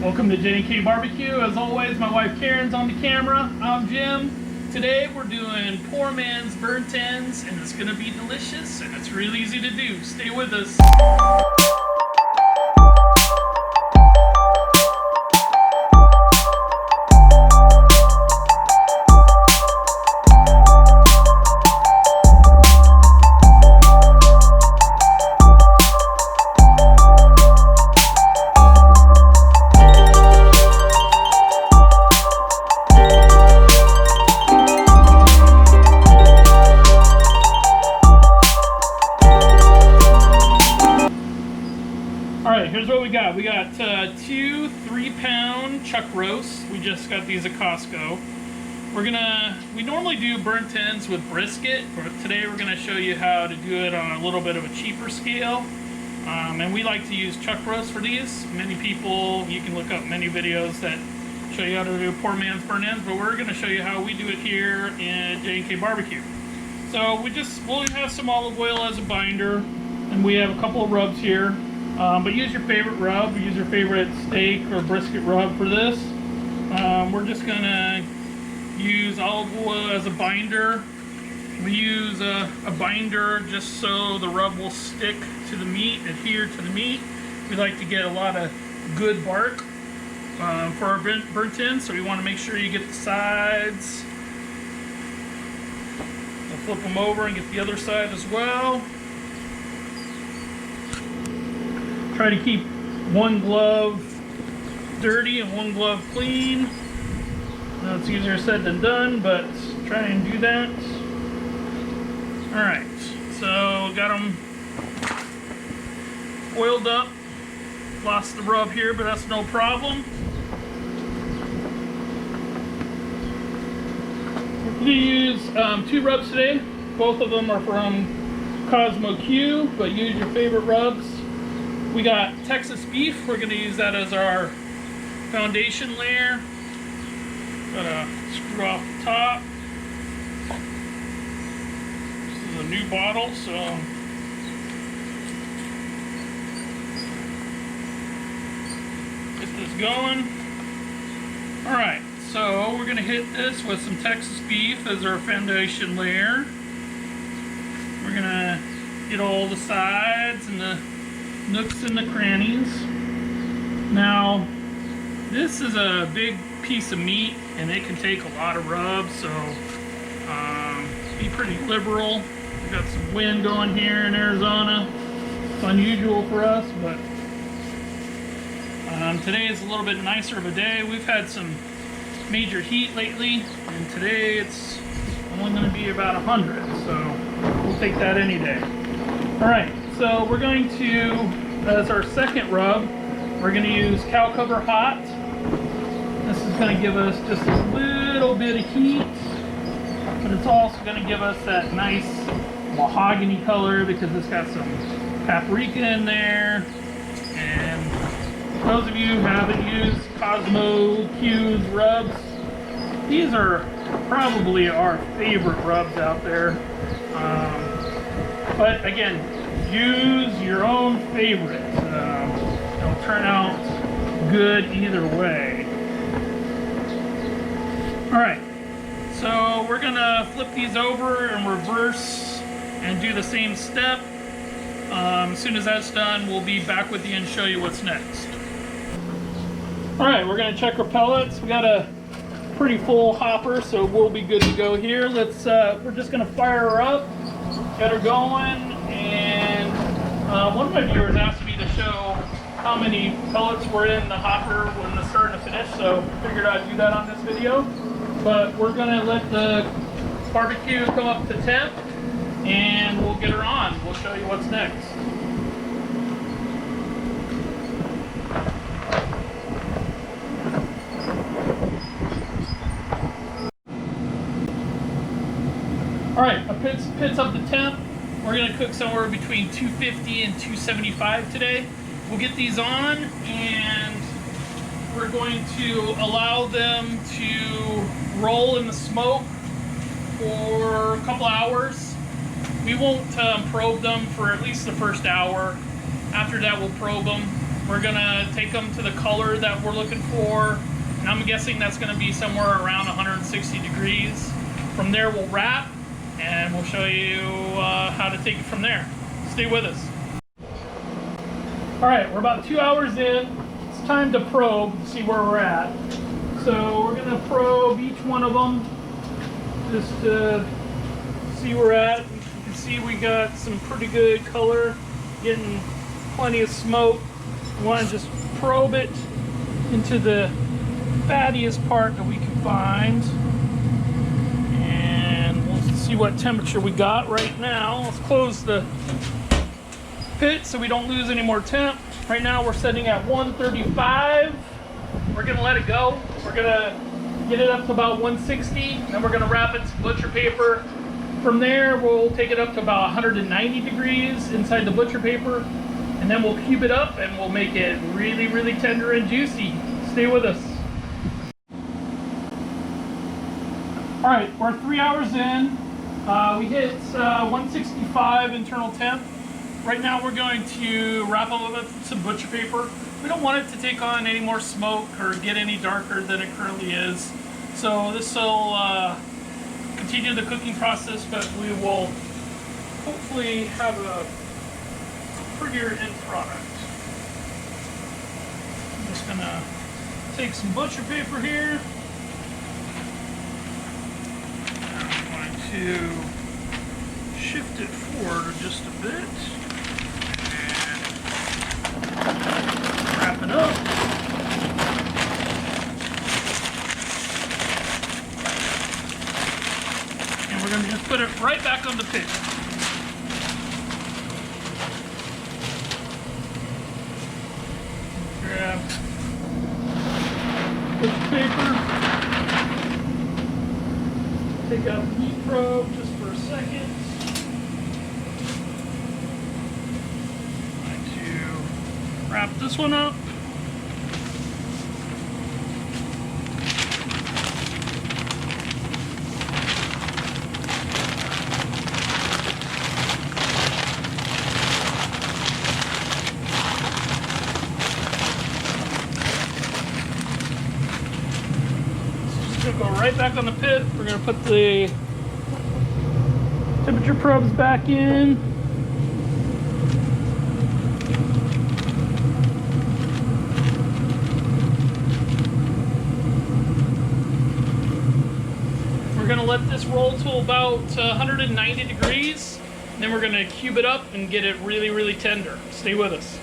Welcome to J&K Barbecue. As always, my wife Karen's on the camera. I'm Jim. Today we're doing poor man's burnt ends, and it's gonna be delicious, and it's really easy to do. Stay with us. Here's what we got. We got two 3-pound chuck roasts. We just got these at Costco. We normally do burnt ends with brisket, but today we're gonna show you how to do it on a little bit of a cheaper scale. And we like to use chuck roasts for these. Many people, you can look up many videos that show you how to do poor man's burnt ends, but we're gonna show you how we do it here in J&K Barbecue. So we'll have some olive oil as a binder, and we have a couple of rubs here. But use your favorite rub, use your favorite steak or brisket rub for this. We're just gonna use olive oil as a binder. We use a binder just so the rub will stick to the meat, adhere to the meat. We like to get a lot of good bark for our burnt ends, so we want to make sure you get the sides. We'll flip them over and get the other side as well. Try to keep one glove dirty and one glove clean. Now it's easier said than done, but try and do that. Alright, so got them oiled up. Lost the rub here, but that's no problem. We're going to use 2 rubs today. Both of them are from Kosmos, but use your favorite rubs. We got Texas beef. We're going to use that as our foundation layer. Gotta screw off the top. This is a new bottle, so get this going. Alright, so we're going to hit this with some Texas beef as our foundation layer. We're going to get all the sides and the nooks and the crannies. Now, this is a big piece of meat and it can take a lot of rubs, so be pretty liberal. We got some wind going here in Arizona. It's unusual for us, but today is a little bit nicer of a day. We've had some major heat lately, and today it's only going to be about 100, so we'll take that any day. Alright, so we're going to, as our second rub, we're going to use cow cover hot. This is going to give us just a little bit of heat, but it's also going to give us that nice mahogany color because it's got some paprika in there. And those of you who haven't used Kosmos rubs, these are probably our favorite rubs out there. But again, use your own favorite. It'll turn out good either way. Alright, so we're going to flip these over and reverse and do the same step. As soon as that's done, we'll be back with you and show you what's next. Alright, we're going to check our pellets. We got a pretty full hopper, so we'll be good to go here. We're just going to fire her up, get her going, and one of my viewers asked me to show how many pellets were in the hopper when it's starting to finish, so figured I'd do that on this video. But we're going to let the barbecue come up to temp, and we'll get her on. We'll show you what's next. Alright, pit's up to temp. We're going to cook somewhere between 250 and 275 today. We'll get these on, and we're going to allow them to roll in the smoke for a couple hours. We won't probe them for at least the first hour. After that, we'll probe them. We're gonna take them to the color that we're looking for, and I'm guessing that's gonna be somewhere around 160 degrees. From there we'll wrap, and we'll show you how to take it from there. Stay with us. All right, we're about 2 hours in. It's time to probe to see where we're at. So we're gonna probe each one of them just to see where we're at. You can see we got some pretty good color, getting plenty of smoke. We want to just probe it into the fattiest part that we can find. And we'll see what temperature we got right now. Let's close the pit so we don't lose any more temp. Right now we're setting at 135. We're gonna let it go. We're gonna get it up to about 160, and then we're gonna wrap it in butcher paper. From there, we'll take it up to about 190 degrees inside the butcher paper, and then we'll cube it up and we'll make it really, really tender and juicy. Stay with us. All right, we're 3 hours in. We hit 165 internal temp. Right now we're going to wrap it with some butcher paper. We don't want it to take on any more smoke or get any darker than it currently is. So this will continue the cooking process, but we will hopefully have a prettier end product. I'm just gonna take some butcher paper here. I'm going to shift it forward just a bit. Wrap it up. And we're going to just put it right back on the pit. Grab butcher paper. Take out the heat probe just for a second. Wrap this one up. Just gonna go right back on the pit. We're gonna put the temperature probes back in. We're going to let this roll to about 190 degrees, and then we're going to cube it up and get it really, really tender. Stay with us.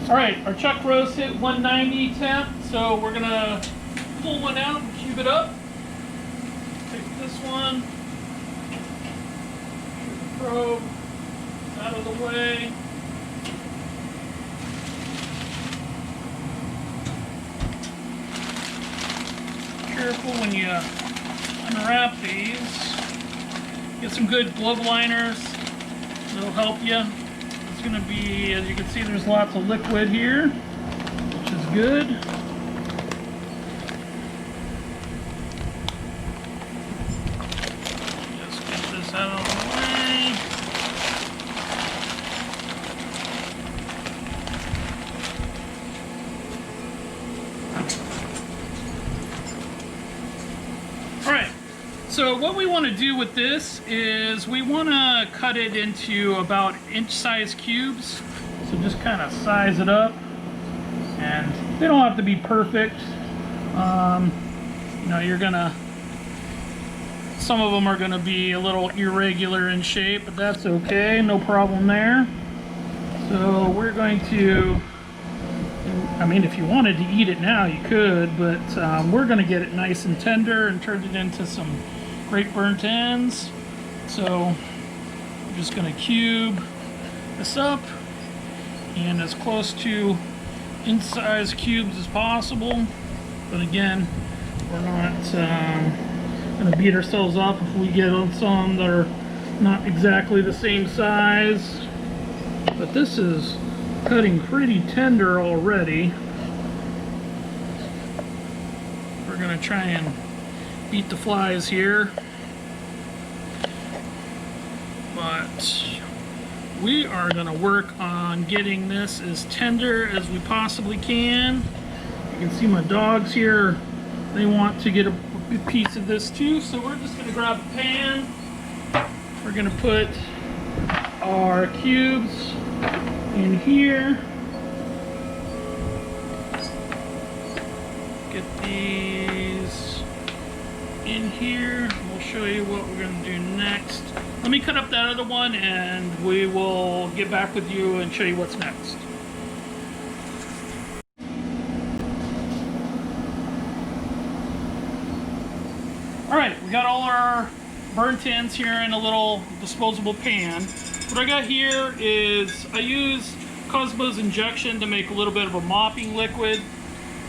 All right, our chuck roast hit 190 temp, so we're going to pull one out and cube it up. Take this one, probe out of the way. Careful when you unwrap these. Get some good glove liners. It'll help you. It's going to be, as you can see, there's lots of liquid here, which is good. Just get this out of the way. So what we want to do with this is we want to cut it into about inch-sized cubes. So just kind of size it up, and they don't have to be perfect. You know, you're gonna, some of them are gonna be a little irregular in shape, but that's okay, no problem there. So we're going to, I mean, if you wanted to eat it now, you could, but we're gonna get it nice and tender and turn it into some great burnt ends. So I'm just going to cube this up and as close to inch-sized cubes as possible. But again, we're not going to beat ourselves up if we get some that are not exactly the same size. But this is cutting pretty tender already. We're going to try and beat the flies here, but we are going to work on getting this as tender as we possibly can. You can see my dogs here. They want to get a good piece of this too, so we're just going to grab a pan. We're going to put our cubes in here. Get these in here. We'll show you what we're going to do next. Let me cut up that other one and we will get back with you and show you what's next. Alright, we got all our burnt ends here in a little disposable pan. What I got here is I use Kosmos injection to make a little bit of a mopping liquid.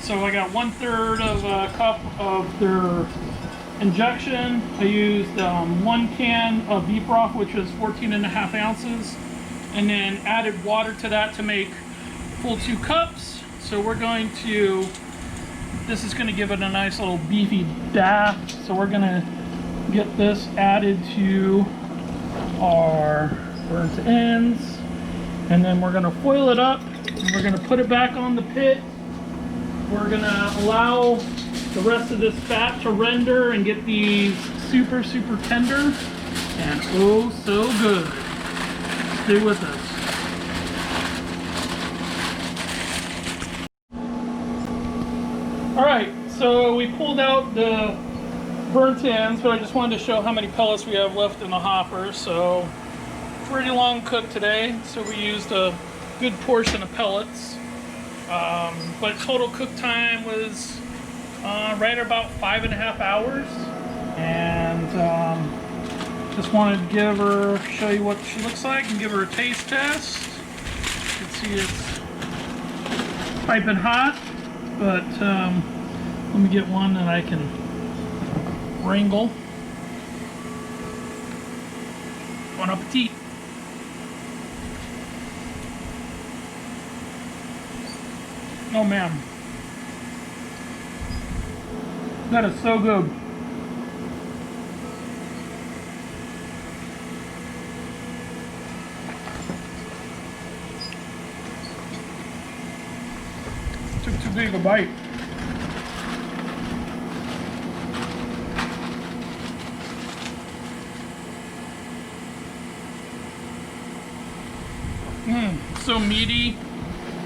So I got 1/3 of a cup of their injection. I used 1 can of beef broth, which is 14.5 ounces, and then added water to that to make full 2 cups. So we're going to, this is going to give it a nice little beefy bath. So we're going to get this added to our burnt ends, and then we're going to foil it up and we're going to put it back on the pit. We're going to allow the rest of this fat to render and get these super tender and oh so good. Stay with us. Alright, so we pulled out the burnt ends, but I just wanted to show how many pellets we have left in the hopper. So pretty long cook today, so we used a good portion of pellets. But total cook time was right about 5.5 hours, and just wanted to give her, show you what she looks like and give her a taste test. You can see it's piping hot, but let me get one that I can wrangle. Bon appetit. Oh man, that is so good. Took too big a bite. So meaty,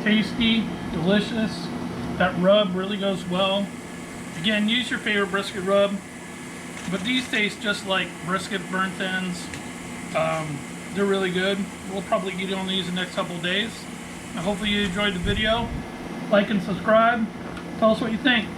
tasty, delicious. That rub really goes well. Again, use your favorite brisket rub, but these taste just like brisket burnt ends. They're really good. We'll probably eat on these the next couple of days. Hopefully you enjoyed the video. Like and subscribe. Tell us what you think.